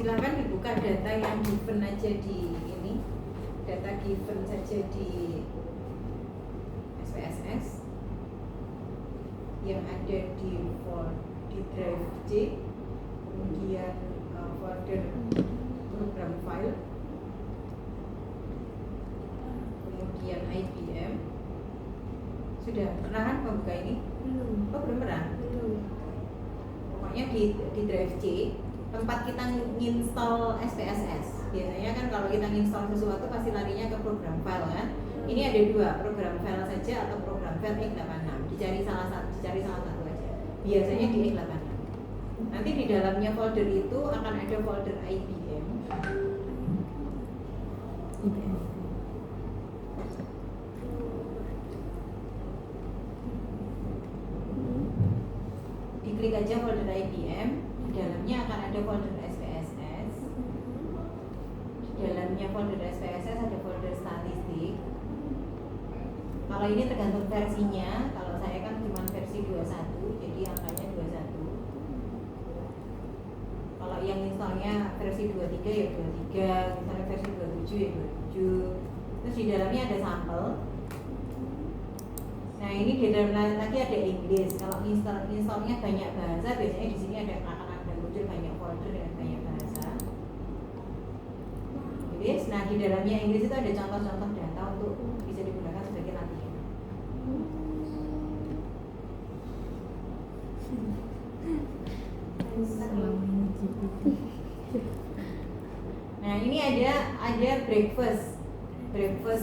Silakan dibuka data yang given aja di ini, data given saja di SPSS yang ada di drive C, kemudian folder program file, kemudian IBM. Sudah pernah kan membuka ini? Belum. Oh, belum pernah? Belum. Pokoknya di drive C tempat kita nginstall SPSS. Biasanya kan kalau kita nginstall sesuatu pasti larinya ke program file kan. Ini ada dua, program file saja atau program file x86. Dicari salah satu aja. Biasanya di x86. Nanti di dalamnya folder itu akan ada folder IBM. Diklik aja folder IBM, di dalamnya akan ada folder SPSS. Di dalamnya folder SPSS ada folder statistik. Kalau ini tergantung versinya, kalau saya kan cuma versi 21, jadi angkanya 21. Kalau yang installnya versi 23 ya 23, misalnya versi 27 ya 27. Terus di dalamnya ada sampel. Nah ini di dalam lagi ada Inggris. Kalau installnya banyak bahasa, biasanya di sini akan ada muncul banyak folder dengan banyak bahasa. Inggris. Nah di dalamnya Inggris itu ada contoh-contoh data untuk bisa digunakan sebagai latihan. Nah ini ada breakfast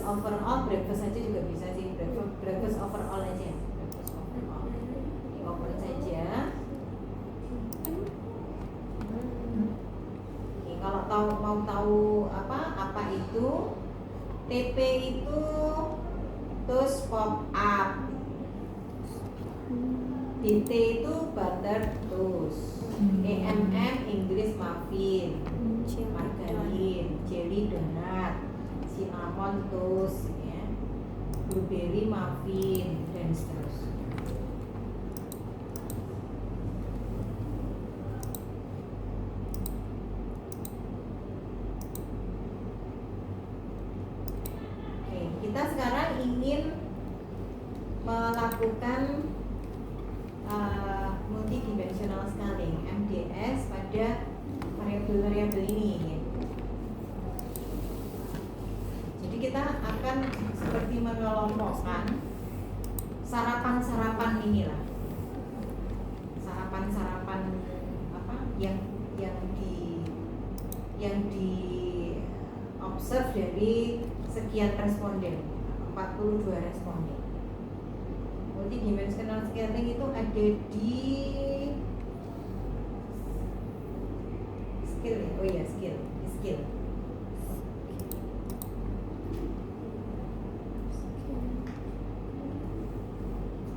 overall, breakfast aja juga bisa sih, breakfast overall aja, breakfast overall. Ini open saja. Oke, kalau mau tahu apa itu TP itu toast pop up, BT itu butter toast, EMM Inggris muffin, margarin, jelly donat, cinnamon toast, ya, blueberry muffin, dan seterusnya. Oke, kita sekarang ingin melakukan multidimensional scaling MDS pada variabel-variabel ini. Jadi kita akan seperti mengelompokkan sarapan-sarapan inilah, sarapan-sarapan apa yang di observe dari sekian responden, 42 responden. Multidimensional scaling itu ada di skill ya, oh iya skill.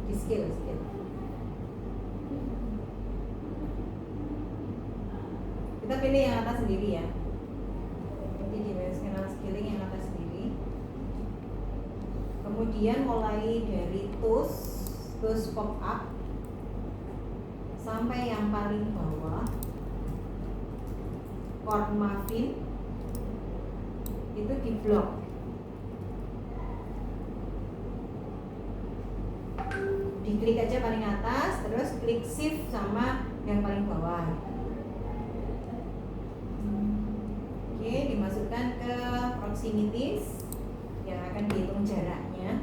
Di skill. Kita pilih yang atas sendiri ya. Multidimensional scaling yang atas sendiri. Kemudian mulai dari toast pop up sampai yang paling bawah corn muffin itu di blok. Diklik aja paling atas, terus klik shift sama yang paling bawah. Oke, dimasukkan ke proximities yang akan dihitung jaraknya.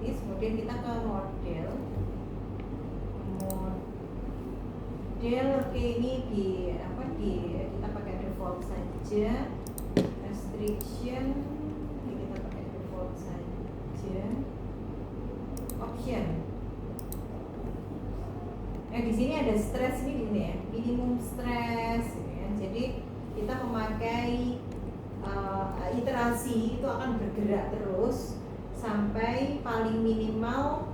Kemudian kita ke model, oke ini kita pakai default saja, restriction kita pakai default saja, option. Di sini ada stress ini ya, minimum stress, ya. Jadi kita memakai iterasi itu akan bergerak terus sampai paling minimal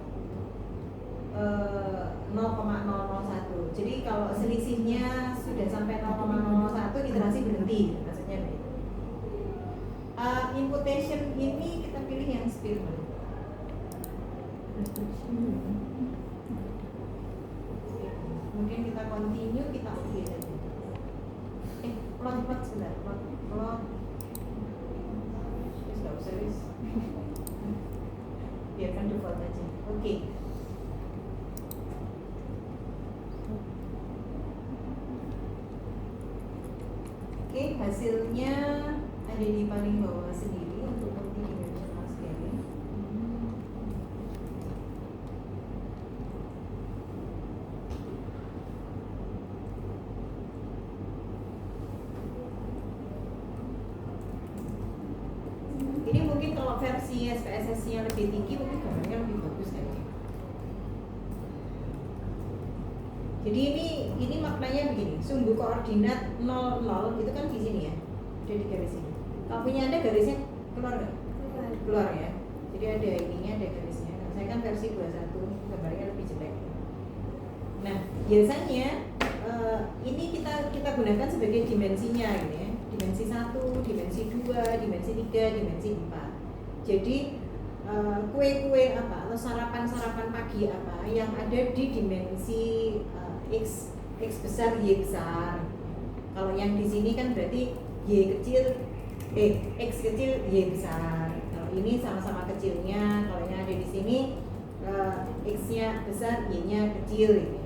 0,001. Jadi kalau selisihnya sudah sampai 0,001 iterasi berhenti, maksudnya begitu. Imputation ini kita pilih yang Spearman. Kemudian kita continue, kita oke. plot sebentar, plot. Wis nggak usah wis. Biarkan default aja. Oke. Oke, hasilnya ada di paling bawah sendiri untuk multidimensional scaling. Ini mungkin kalau versi SPSS-nya lebih tinggi mungkin gambarnya lebih bagus kayaknya. Jadi ini maknanya begini, sumbu koordinat 00 itu kan di sini ya, ada di garis ini. Kalau punya Anda garisnya keluar nggak? Keluar ya. Jadi ada ininya, ada garisnya. Nah, saya kan versi 21, gambarnya lebih jelek. Nah, biasanya ini kita gunakan sebagai dimensinya gitu ya. Dimensi 1, dimensi 2, dimensi 3, dimensi 4. Jadi kue-kue apa atau sarapan-sarapan pagi apa yang ada di dimensi X besar, Y besar. Kalau yang di sini kan berarti Y kecil, X kecil, Y besar. Kalau ini sama-sama kecilnya. Kalau yang ada di sini X-nya besar, Y-nya kecil gitu.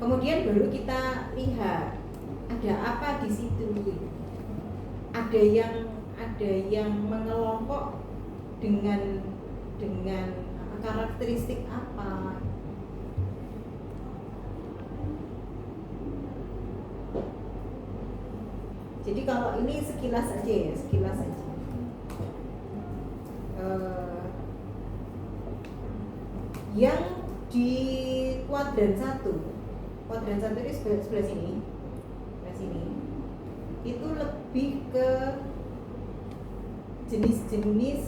Kemudian baru kita lihat ada apa di situ. Ada yang mengelompok dengan karakteristik apa. Jadi kalau ini sekilas aja ya, sekilas aja. Yang di kuadran 1 ini sebelah sini, itu lebih ke jenis-jenis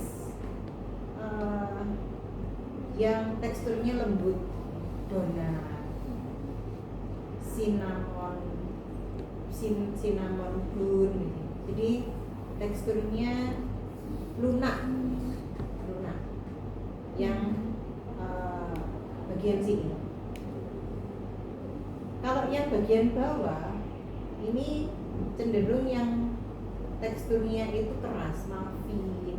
yang teksturnya lembut, donat, cinnamon bun, jadi teksturnya lunak, yang bagian sini. Kalau yang bagian bawah ini cenderung yang teksturnya itu keras, muffin,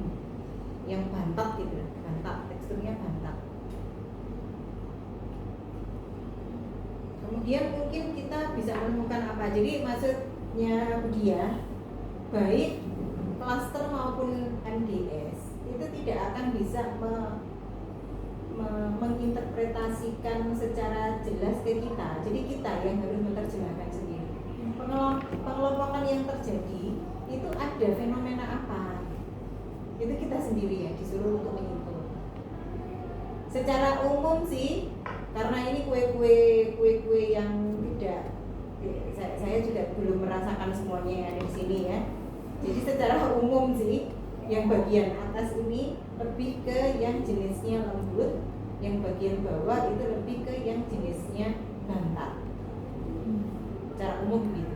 yang bantat gitu, teksturnya bantat. Kemudian mungkin kita bisa menemukan apa. Jadi maksudnya dia baik cluster maupun MDS itu tidak akan bisa menginterpretasikan secara jelas ke kita. Jadi kita yang harus menerjemahkan sendiri. Pengelompokan yang terjadi itu ada fenomena apa? Itu kita sendiri ya disuruh untuk menyimpulkan. Secara umum sih, karena ini kue-kue yang tidak, saya juga belum merasakan semuanya yang ada di sini ya. Jadi secara umum sih, yang bagian atas ini lebih ke yang jenisnya lembut, yang bagian bawah itu lebih ke yang jenisnya bantat. Secara umum begitu.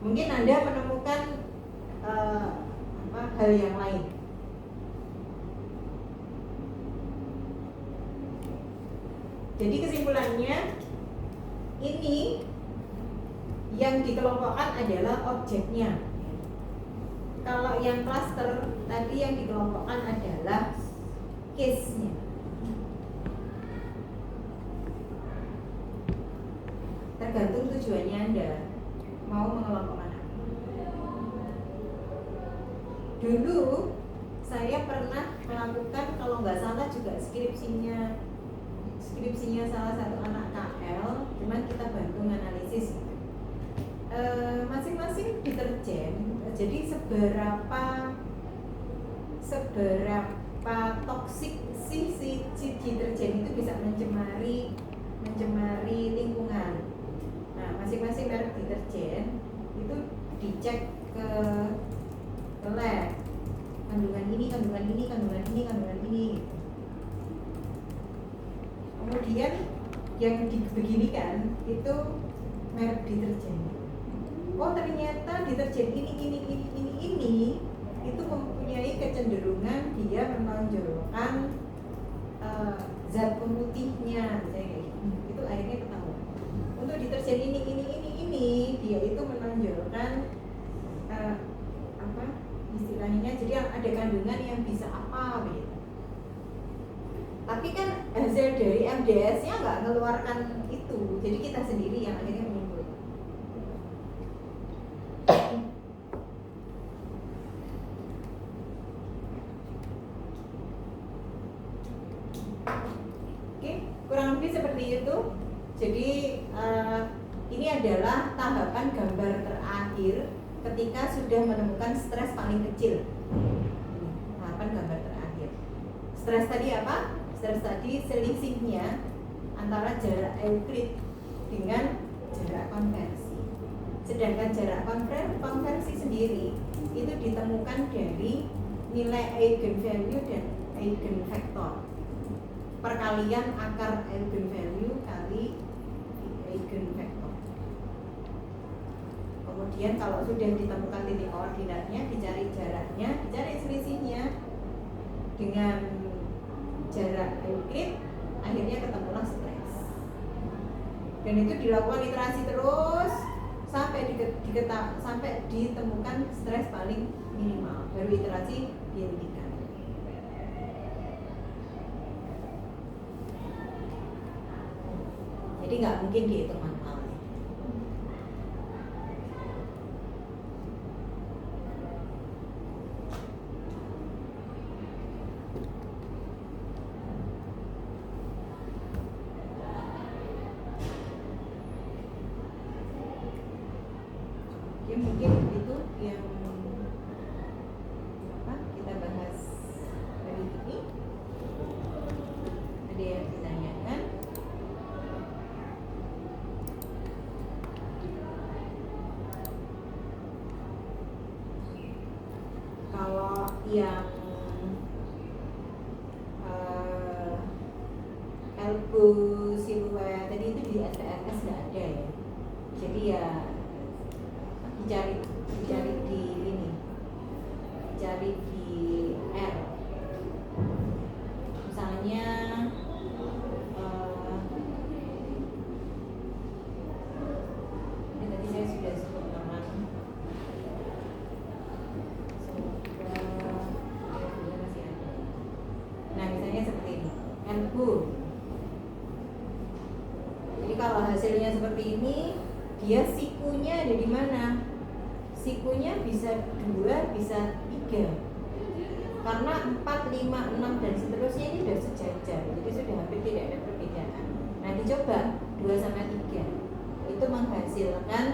Mungkin Anda menemukan hal yang lain. Jadi kesimpulannya, ini yang dikelompokkan adalah objeknya. Kalau yang cluster tadi yang dikelompokkan adalah case-nya. Tergantung tujuannya Anda mau mengelompokkan apa. Dulu saya pernah melakukan, kalau nggak salah juga skripsinya salah satu anak KL, cuman kita bantu analisis. Masing-masing deterjen, jadi seberapa toksik si deterjen itu bisa mencemari lingkungan. Nah, masing-masing merek deterjen itu dicek ke lab, kandungan ini. Kemudian yang begini kan itu merek deterjen. Oh, ternyata deterjen ini itu mempunyai kecenderungan dia menonjolkan zat pemutihnya, misalnya kayak gitu. itu akhirnya ketahuan. Untuk deterjen ini dia itu menonjolkan apa istilahnya, jadi ada kandungan yang bisa apa begitu. Tapi kan hasil dari MDS-nya nggak mengeluarkan itu, jadi kita sendiri yang akhirnya menyimpulkan. Oke, kurang lebih seperti itu. Jadi ini adalah tahapan gambar terakhir ketika sudah menemukan stres paling kecil. Tahapan gambar terakhir. Stres tadi apa? Stres tadi selisihnya antara jarak Euclid dengan jarak konversi. Sedangkan jarak konversi sendiri itu ditemukan dari nilai eigenvalue dan eigenvektor. Perkalian akar eigenvalue kali eigenvektor. Kemudian kalau sudah ditemukan titik koordinatnya, dicari jaraknya, dicari selisihnya dengan jarak Euclid, akhirnya ketemulah stres. Dan itu dilakukan iterasi terus sampai sampai ditemukan stres paling minimal, baru iterasi dihentikan. Jadi nggak mungkin dihitung manual. Ya mungkin itu yang kita bahas hari ini. Ada yang ditanyakan? Kalau yang elbow siluet tadi itu di SPSS nggak ada ya, jadi ya dicari di ini, dicari di R. Misalnya ini tadi saya sudah sebut orang. Nah misalnya seperti ini, elbow. Jadi kalau hasilnya seperti ini, dia sikunya ada di mana? Sikunya bisa 2, bisa 3. Karena 4, 5, 6 dan seterusnya ini sudah sejajar, jadi sudah hampir tidak ada perbedaan. Nah dicoba 2 sama 3, itu menghasilkan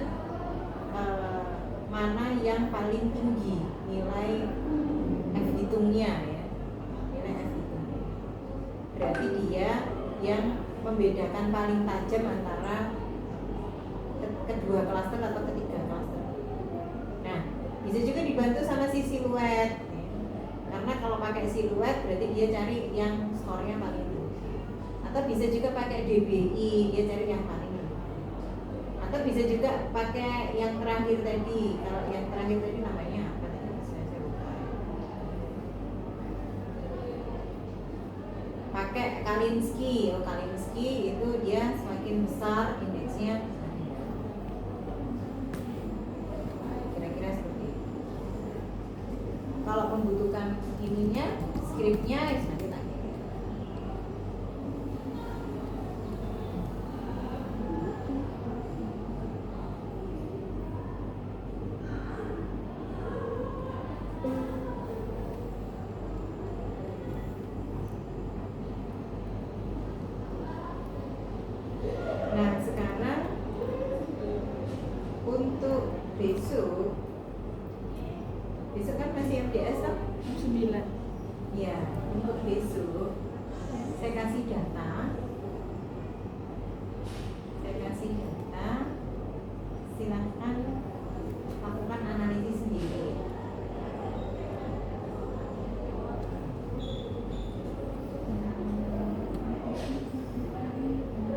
mana yang paling tinggi nilai F hitungnya ya, nilai F hitungnya. Berarti dia yang membedakan paling tajam antara kedua klaster atau ketiga klaster. Nah, bisa juga dibantu sama si siluet. Karena kalau pakai siluet berarti dia cari yang skornya paling tinggi. Atau bisa juga pakai DBI, dia cari yang paling tinggi. Atau bisa juga pakai yang terakhir tadi. Kalau yang terakhir tadi namanya apa tadi? Saya lupa. Pakai Kalinski. Kalinski itu dia semakin besar indeksnya. Kalau membutuhkan ininya, skripnya nanti tanya. Nah sekarang untuk besok kan masih MDS kan? 9. Ya, untuk besok saya kasih data. Silahkan lakukan analisis sendiri.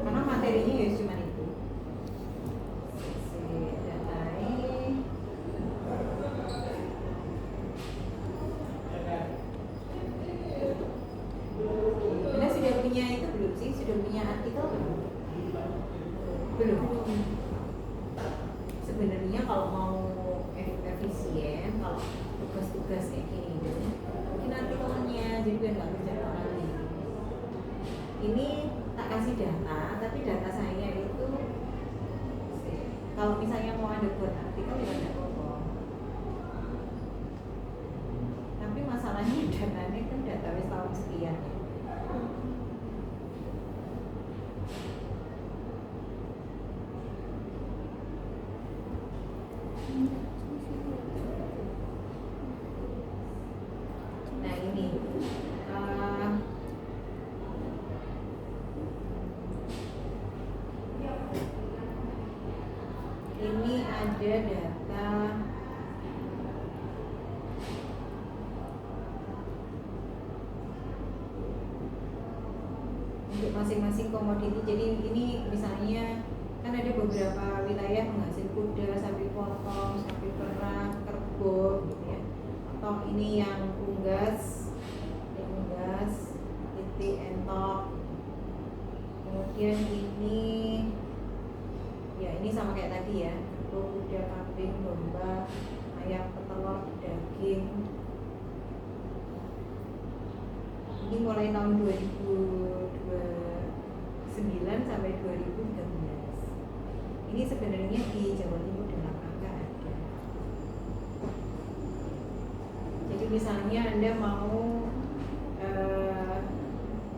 Karena materinya ya cuma itu. Sudah data, tapi data saya itu kalau misalnya mau ada buat artikel ya ada apa. Tapi masalahnya datanya kan data wis tahun sekian. Nah ini ini ada data untuk masing-masing komoditi. Jadi ini misalnya kan ada beberapa wilayah penghasil kuda, sapi potong, sapi perah, kerbau gitu ya. Atau ini yang unggas, titik, entok. Kemudian ini ya ini sama kayak tadi ya, kerbau, kuda, kambing, domba, ayam, petelur, daging. Ini mulai tahun 2029 sampai 2013. Ini sebenarnya di Jawa Timur dan Langka ada. Jadi misalnya Anda mau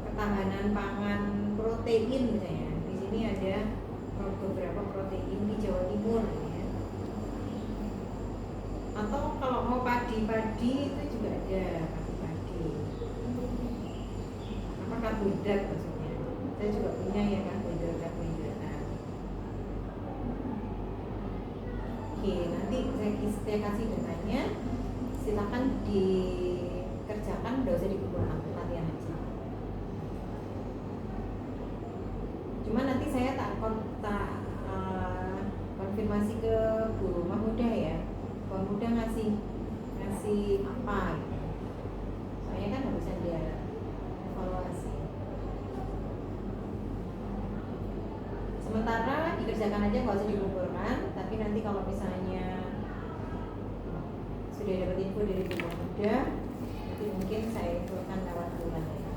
ketahanan pangan protein misalnya, di sini ada beberapa protein di Jawa Timur ya. Atau kalau mau padi itu juga ada padi. Apa karbohidrat maksudnya? Saya juga punya ya karbohidrat. Oke, nanti saya kasih datanya. Silakan dikerjakan, nggak usah dikumpulkan, latihan aja. Cuma nanti saya tak konfirmasi ke Bu Mahmudah ya. Bu Mahmudah ngasih apa gitu. Soalnya kan harus dia evaluasi. Sementara dikerjakan aja, nggak usah dikumpulkan. Tapi nanti kalau misalnya sudah dapat info dari Bu Mahmudah, nanti mungkin saya infokan lewat bulan ya.